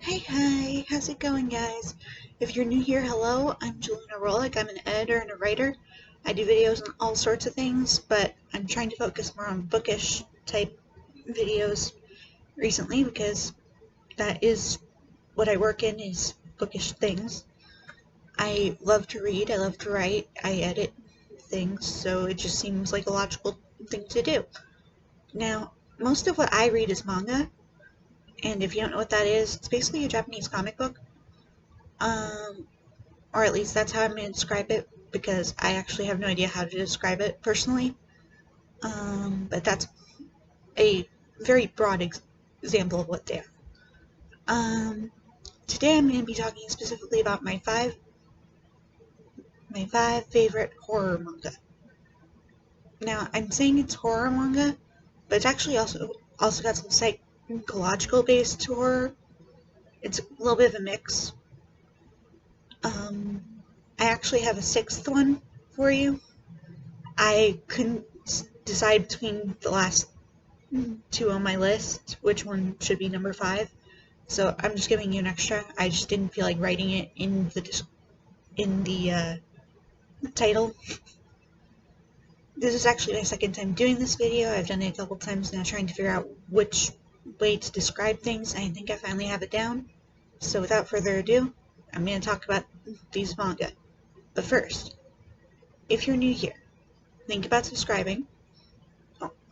Hi, how's it going, guys? If you're new here, hello, I'm Jaluna. I'm an editor and a writer. I do videos on all sorts of things, but I'm trying to focus more on bookish type videos recently because that is what I work in, is bookish things. I love to read, I love to write, I edit things, so it just seems like a logical thing to do. Now, most of what I read is manga, and if you don't know what that is, it's basically a Japanese comic book. Um, or at least that's how I'm going to describe it, because I actually have no idea how to describe it personally. But that's a very broad example of what they are. Um, Today I'm going to be talking specifically about my five favorite horror manga. Now, I'm saying it's horror manga, but it's actually also got some psychological base to horror. It's a little bit of a mix. Um, I actually have a sixth one for you. I couldn't decide between the last two on my list which one should be number 5, so I'm just giving you an extra. I just didn't feel like writing it in the title. This is actually my second time doing this video. I've done it a couple times now, trying to figure out which way to describe things. I think I finally have it down. So without further ado, I'm going to talk about these manga. But first, if you're new here, think about subscribing.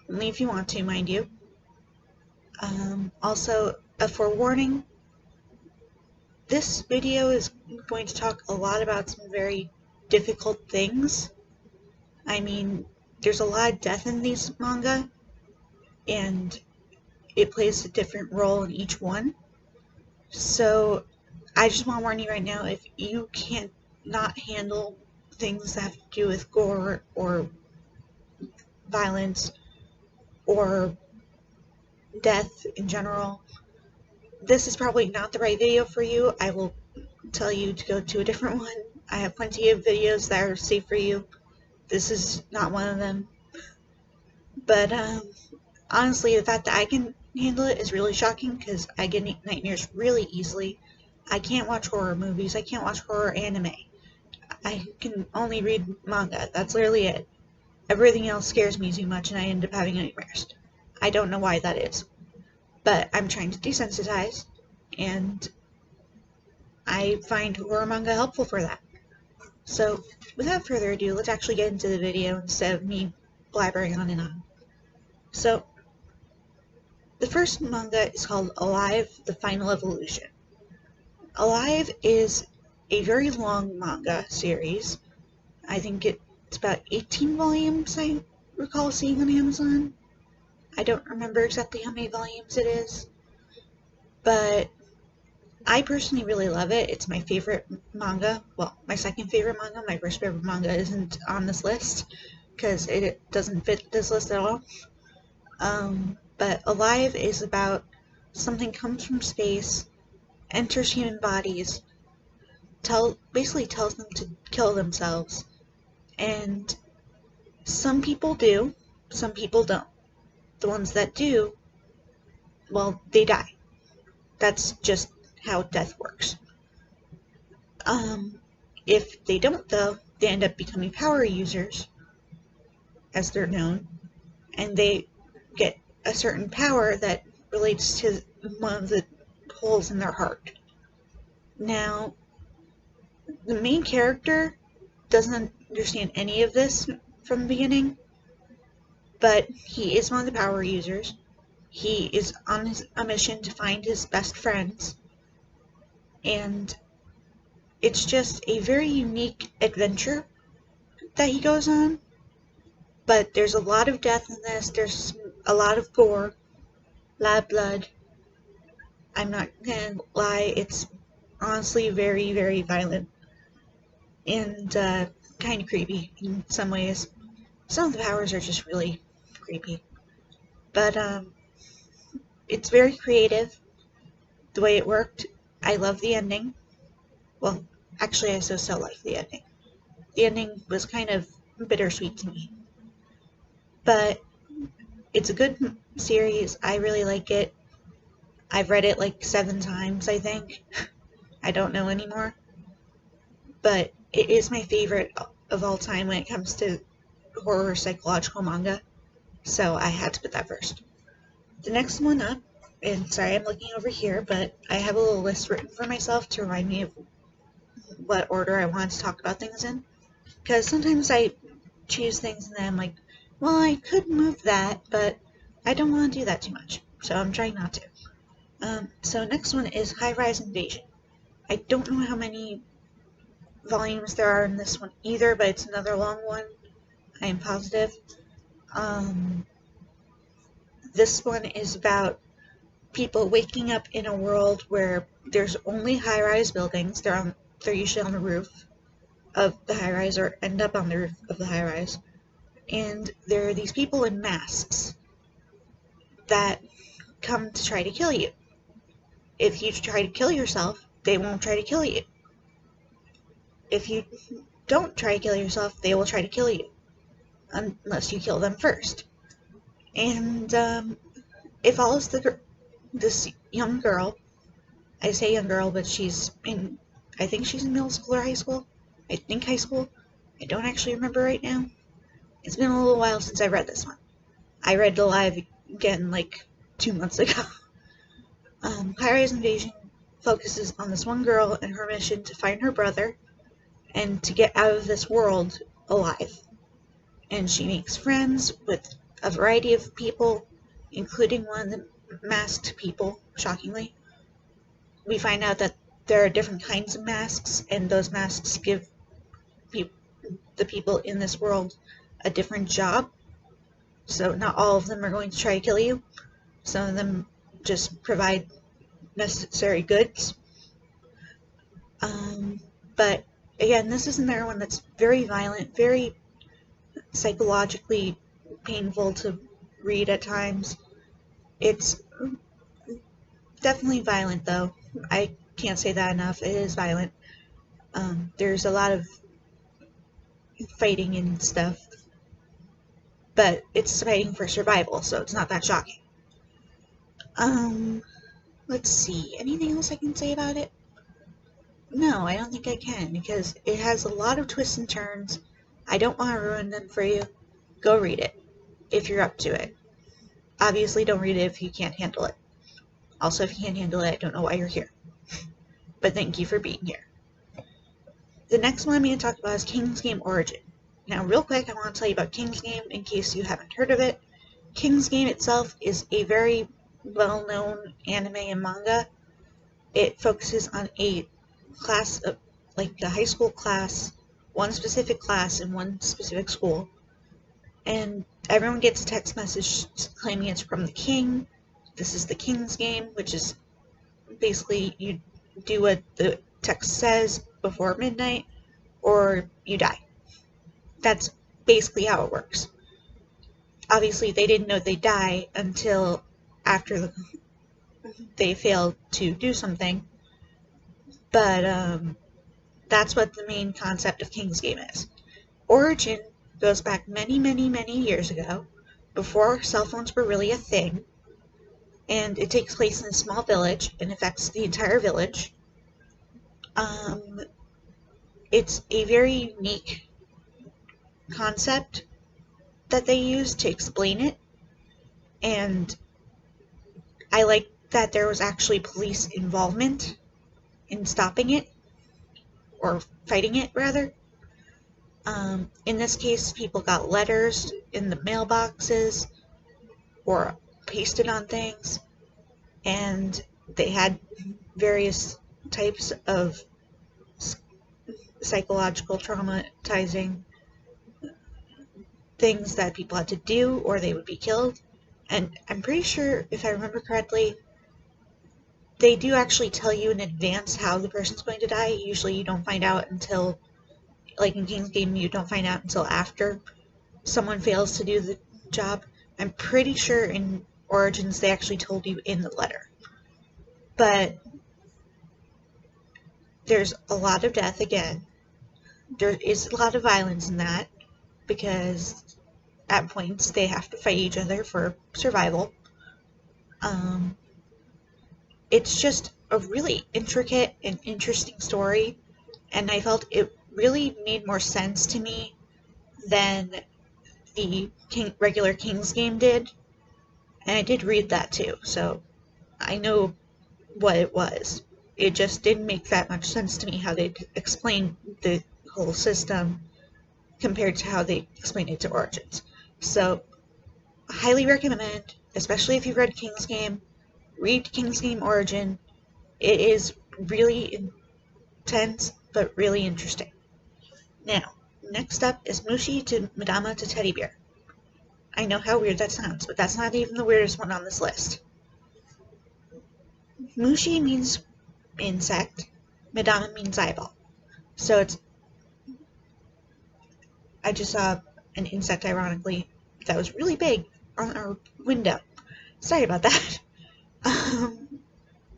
Only if you want to, mind you. Also, a forewarning. This video is going to talk a lot about some very difficult things. I mean, there's a lot of death in these manga, and it plays a different role in each one. So, I just want to warn you right now, if you can't not handle things that have to do with gore or violence or death in general, this is probably not the right video for you. I will tell you to go to a different one. I have plenty of videos that are safe for you. This is not one of them. But honestly, the fact that I can handle it is really shocking, because I get nightmares really easily. I can't watch horror movies. I can't watch horror anime. I can only read manga. That's literally it. Everything else scares me too much, and I end up having nightmares. I don't know why that is. But I'm trying to desensitize, and I find horror manga helpful for that. So, without further ado, let's actually get into the video instead of me blabbering on and on. So, the first manga is called Alive: The Final Evolution. Alive is a very long manga series. I think it's about 18 volumes, I recall seeing on Amazon. I don't remember exactly how many volumes it is, but I personally really love it. It's my favorite manga. Well, my second favorite manga. My first favorite manga isn't on this list because it doesn't fit this list at all. But Alive is about something comes from space, enters human bodies, basically tells them to kill themselves. And some people do, some people don't. The ones that do, well, they die. That's just how death works. If they don't, though, they end up becoming power users, as they're known, and they get a certain power that relates to one of the holes in their heart. Now, the main character doesn't understand any of this from the beginning, but he is one of the power users. He is on a mission to find his best friends, and it's just a very unique adventure that he goes on. But there's a lot of death in this, there's a lot of gore, a lot of blood. I'm not gonna lie, it's honestly very, very violent, and kind of creepy in some ways. Some of the powers are just really creepy. But it's very creative, the way it worked. I love the ending. Well, actually, I so like the ending. The ending was kind of bittersweet to me. But it's a good series. I really like it. I've read it like 7 times, I think. I don't know anymore. But it is my favorite of all time when it comes to horror psychological manga. So I had to put that first. The next one up, and sorry I'm looking over here, but I have a little list written for myself to remind me of what order I want to talk about things in. Because sometimes I choose things and then I'm like, well, I could move that, but I don't want to do that too much. So I'm trying not to. So next one is High Rise Invasion. I don't know how many volumes there are in this one either, but it's another long one. I am positive. This one is about people waking up in a world where there's only high-rise buildings. They're usually on the roof of the high-rise or end up on the roof of the high-rise. And there are these people in masks that come to try to kill you. If you try to kill yourself, they won't try to kill you. If you don't try to kill yourself, they will try to kill you. Unless you kill them first. And it follows this young girl. I say young girl, but I think she's in middle school or high school. I think high school. I don't actually remember right now. It's been a little while since I read this one. I read it live again like 2 months ago. High Rise Invasion focuses on this one girl and her mission to find her brother and to get out of this world alive. And she makes friends with a variety of people, including one of the masked people, shockingly. We find out that there are different kinds of masks, and those masks give the people in this world a different job. So not all of them are going to try to kill you. Some of them just provide necessary goods. But again, this is another one that's very violent, very psychologically painful to read at times. It's definitely violent, though. I can't say that enough. It is violent. There's a lot of fighting and stuff, but it's fighting for survival, so it's not that shocking. Let's see. Anything else I can say about it? No, I don't think I can, because it has a lot of twists and turns. I don't want to ruin them for you. Go read it, if you're up to it. Obviously, don't read it if you can't handle it. Also, if you can't handle it, I don't know why you're here. But thank you for being here. The next one I'm going to talk about is King's Game Origin. Now, real quick, I want to tell you about King's Game in case you haven't heard of it. King's Game itself is a very well-known anime and manga. It focuses on a class of, like a high school class, one specific class in one specific school. And everyone gets a text message claiming it's from the king. This is the King's Game, which is basically you do what the text says before midnight, or you die. That's basically how it works. Obviously, they didn't know they'd die until after they failed to do something, but that's what the main concept of King's Game is. Origin goes back many, many, many years ago, before cell phones were really a thing, and it takes place in a small village and affects the entire village. It's a very unique concept that they use to explain it, and I like that there was actually police involvement in stopping it, or fighting it, rather. In this case, people got letters in the mailboxes or pasted on things, and they had various types of psychological traumatizing things that people had to do, or they would be killed. And I'm pretty sure, if I remember correctly, they do actually tell you in advance how the person's going to die. Usually you don't find out until, like in King's Game, you don't find out until after someone fails to do the job. I'm pretty sure in Origins they actually told you in the letter. But there's a lot of death again. There is a lot of violence in that, because at points they have to fight each other for survival. It's just a really intricate and interesting story, and I felt it really made more sense to me than the regular King's game did. And I did read that too, so I know what it was. It just didn't make that much sense to me how they explained the whole system compared to how they explained it to Origins. So, highly recommend, especially if you've read King's Game, read King's Game Origin. It is really intense, but really interesting. Now, next up is Mushi to Madoma to Teddy Bear. I know how weird that sounds, but that's not even the weirdest one on this list. Mushi means insect, Madoma means eyeball. So I just saw an insect, ironically, that was really big on our window. Sorry about that.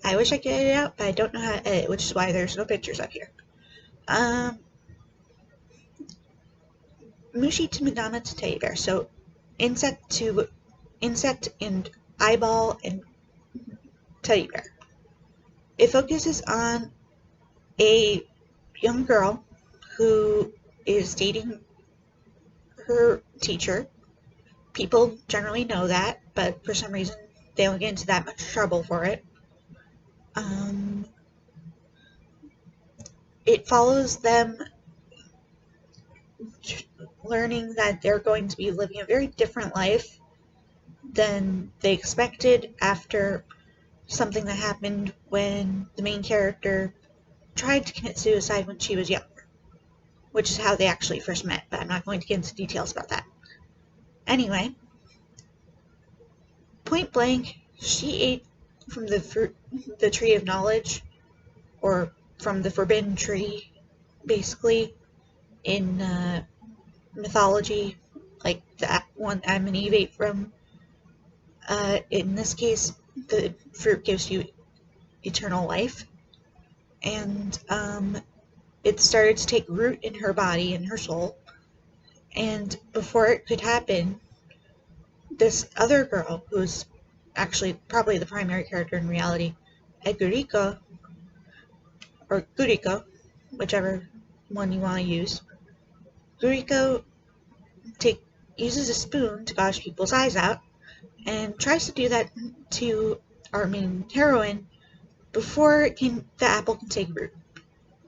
I wish I could edit it out, but I don't know how to edit, which is why there's no pictures up here. Mushi to Madoma to Teddy Bear. So insect and eyeball and teddy bear. It focuses on a young girl who is dating her teacher. People generally know that, but for some reason they don't get into that much trouble for it. It follows them learning that they're going to be living a very different life than they expected after something that happened when the main character tried to commit suicide when she was younger, which is how they actually first met, but I'm not going to get into details about that. Anyway, point blank, she ate from the tree of knowledge, or from the forbidden tree, basically, in mythology, like that one Adam and Eve ate from. In this case, the fruit gives you eternal life, and it started to take root in her body and her soul, and before it could happen, this other girl, who's actually probably the primary character in reality, Eguriko, or Guriko, whichever one you want to use, Guriko uses a spoon to gouge people's eyes out, and tries to do that to our main heroine before the apple can take root.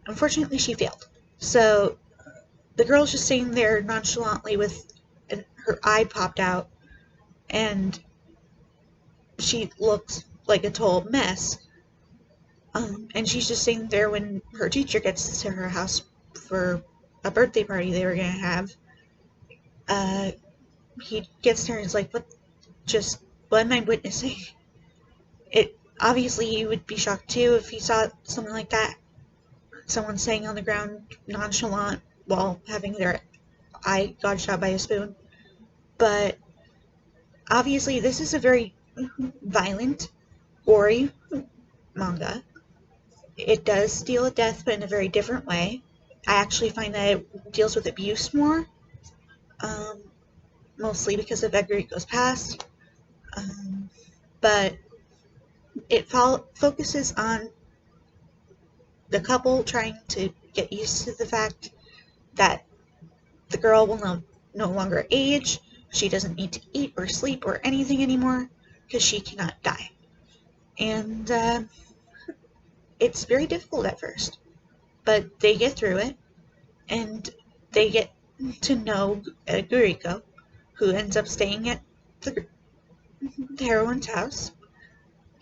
Unfortunately, she failed. So the girl's just sitting there nonchalantly with her eye popped out, and she looks like a total mess. And she's just sitting there when her teacher gets to her house for a birthday party they were going to have. He gets to her and is like, what am I witnessing? Obviously, he would be shocked too if he saw something like that. Someone sitting on the ground nonchalant while having their eye gouged out by a spoon. But obviously, this is a very violent, gory manga. It does deal with death, but in a very different way. I actually find that it deals with abuse more, mostly because of Eguriko's past. But it focuses on the couple trying to get used to the fact that the girl will no longer age. She doesn't need to eat or sleep or anything anymore because she cannot die. And it's very difficult at first, but they get through it, and they get to know Guriko, who ends up staying at the heroine's house,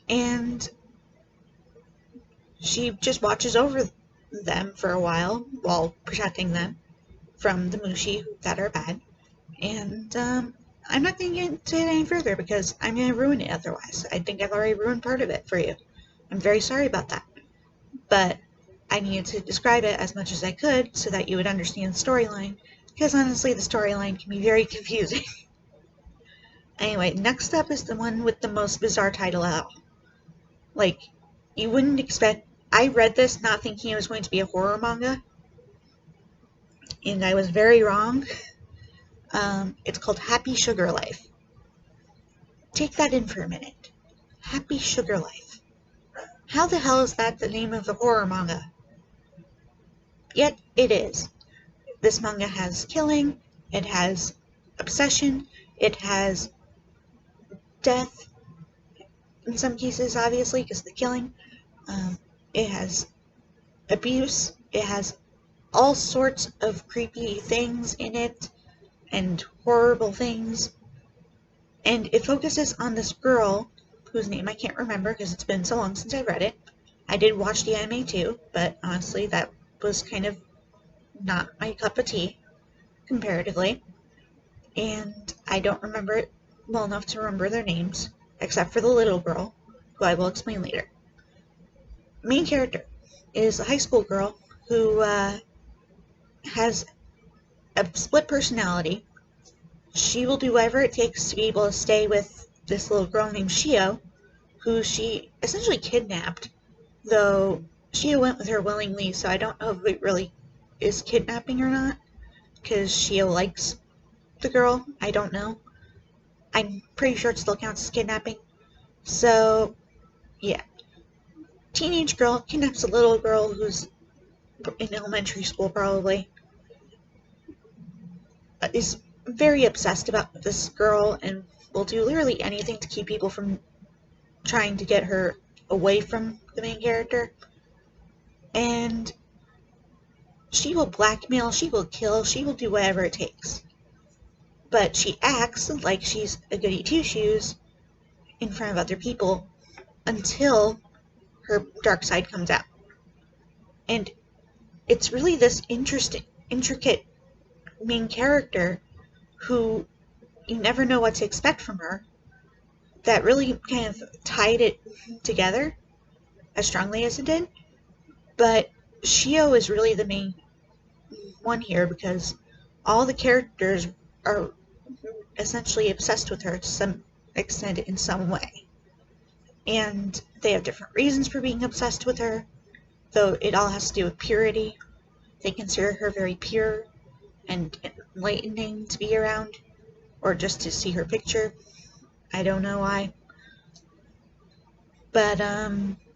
and she just watches over them for a while protecting them from the Mushi that are bad. And I'm not going to get into it any further because I'm going to ruin it otherwise. I think I've already ruined part of it for you. I'm very sorry about that. But I needed to describe it as much as I could so that you would understand the storyline, because honestly the storyline can be very confusing. Anyway, next up is the one with the most bizarre title at all. Like, you wouldn't expect... I read this not thinking it was going to be a horror manga, and I was very wrong. It's called Happy Sugar Life. Take that in for a minute. Happy Sugar Life. How the hell is that the name of the horror manga? Yet it is. This manga has killing, it has obsession, it has death, in some cases, obviously, because of the killing. It has abuse, it has all sorts of creepy things in it, and horrible things. And it focuses on this girl, whose name I can't remember because it's been so long since I read it. I did watch the anime too, but honestly, that was kind of not my cup of tea, comparatively. And I don't remember it well enough to remember their names, except for the little girl, who I will explain later. Main character is a high school girl who has a split personality. She will do whatever it takes to be able to stay with this little girl named Shio, who she essentially kidnapped, though Shio went with her willingly, so I don't know if it really is kidnapping or not, because Shio likes the girl. I don't know. I'm pretty sure it still counts as kidnapping. So, yeah. Teenage girl kidnaps a little girl who's in elementary school, probably, is very obsessed about this girl and will do literally anything to keep people from trying to get her away from the main character. And she will blackmail, she will kill, she will do whatever it takes. But she acts like she's a goody two-shoes in front of other people until her dark side comes out. And it's really this intricate main character who you never know what to expect from her that really kind of tied it together as strongly as it did. But Shio is really the main one here because all the characters are essentially obsessed with her to some extent in some way. And they have different reasons for being obsessed with her, though it all has to do with purity. They consider her very pure and enlightening to be around, or just to see her picture. I don't know why. But,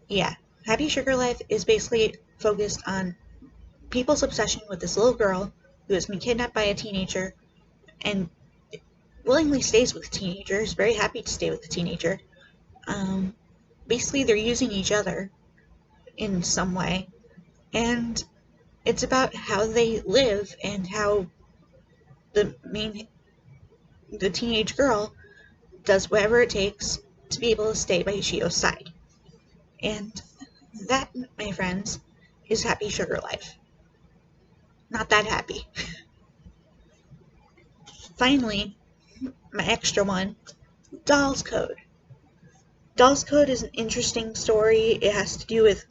yeah. Happy Sugar Life is basically focused on people's obsession with this little girl who has been kidnapped by a teenager and willingly stays with the teenager, is very happy to stay with the teenager. Basically, they're using each other in some way, and it's about how they live and how the teenage girl does whatever it takes to be able to stay by Shio's side. And that, my friends, is Happy Sugar Life. Not that happy. Finally, my extra one, Doll's Code. Doll's Code is an interesting story. It has to do with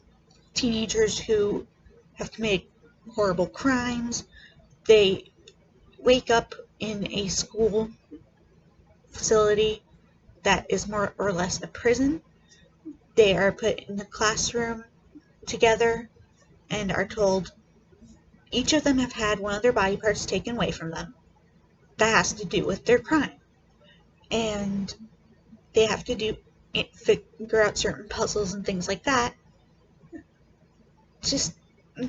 teenagers who have committed horrible crimes. They wake up in a school facility that is more or less a prison. They are put in the classroom together and are told each of them have had one of their body parts taken away from them. That has to do with their crime. And they have to figure out certain puzzles and things like that just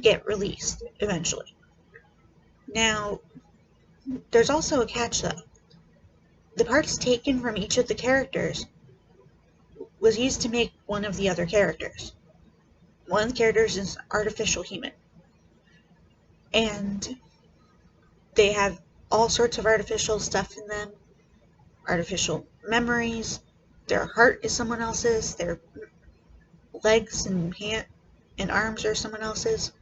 get released eventually. Now, there's also a catch though. The parts taken from each of the characters was used to make one of the other characters. One of the characters is an artificial human. And they have all sorts of artificial stuff in them. Artificial memories. Their heart is someone else's. Their legs and arms are someone else's.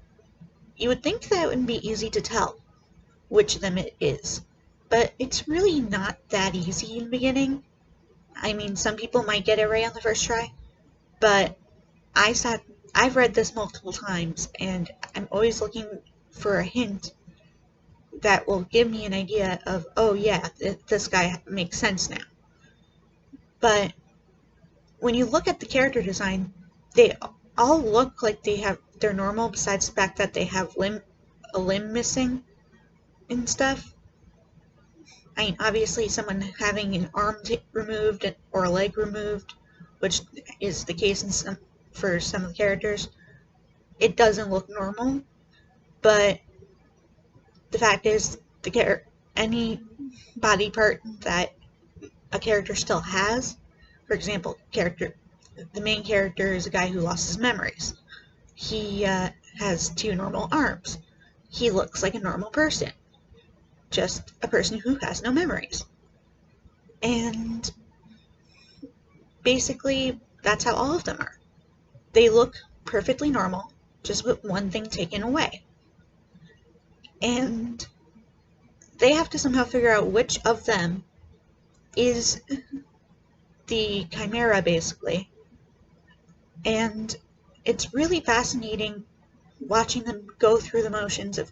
You would think that it would be easy to tell which of them it is. But it's really not that easy in the beginning. I mean, some people might get it right on the first try, but I've read this multiple times, and I'm always looking for a hint that will give me an idea of, oh yeah, this guy makes sense now. But when you look at the character design, they all look like they're normal, besides the fact that they have a limb missing and stuff. I mean, obviously someone having an arm removed or a leg removed, which is the case in for some of the characters. It doesn't look normal, but the fact is, any body part that a character still has, for example, the main character is a guy who lost his memories. He has 2 normal arms. He looks like a normal person, just a person who has no memories. And basically, that's how all of them are. They look perfectly normal, just with one thing taken away. And they have to somehow figure out which of them is the chimera, basically. And it's really fascinating watching them go through the motions of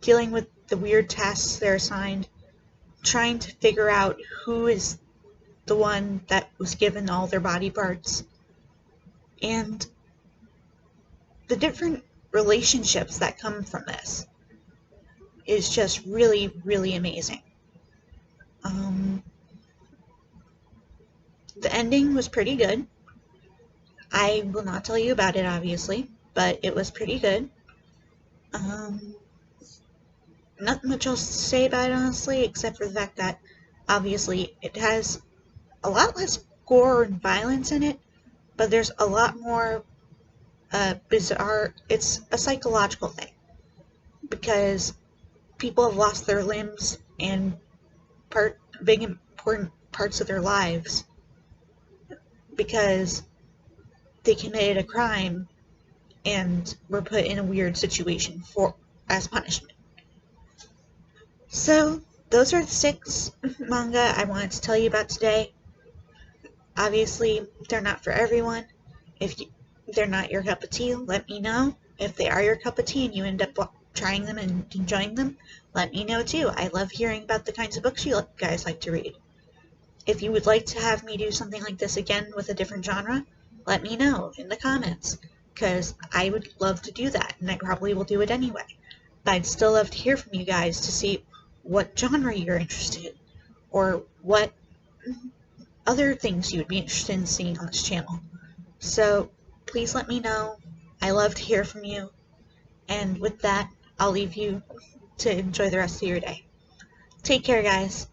dealing with the weird tasks they're assigned, trying to figure out who is the one that was given all their body parts, and the different relationships that come from this is just really, really amazing. The ending was pretty good. I will not tell you about it, obviously, but it was pretty good. Not much else to say about it, honestly, except for the fact that, obviously, it has a lot less gore and violence in it, but there's a lot more bizarre. It's a psychological thing, because people have lost their limbs and big important parts of their lives because they committed a crime and were put in a weird situation as punishment. So those are the 6 manga I wanted to tell you about today. Obviously, they're not for everyone. If they're not your cup of tea, let me know. If they are your cup of tea and you end up trying them and enjoying them, let me know too. I love hearing about the kinds of books you guys like to read. If you would like to have me do something like this again with a different genre, let me know in the comments, because I would love to do that, and I probably will do it anyway. But I'd still love to hear from you guys to see what genre you're interested in, or what other things you would be interested in seeing on this channel. So please let me know. I love to hear from you. And with that, I'll leave you to enjoy the rest of your day. Take care, guys.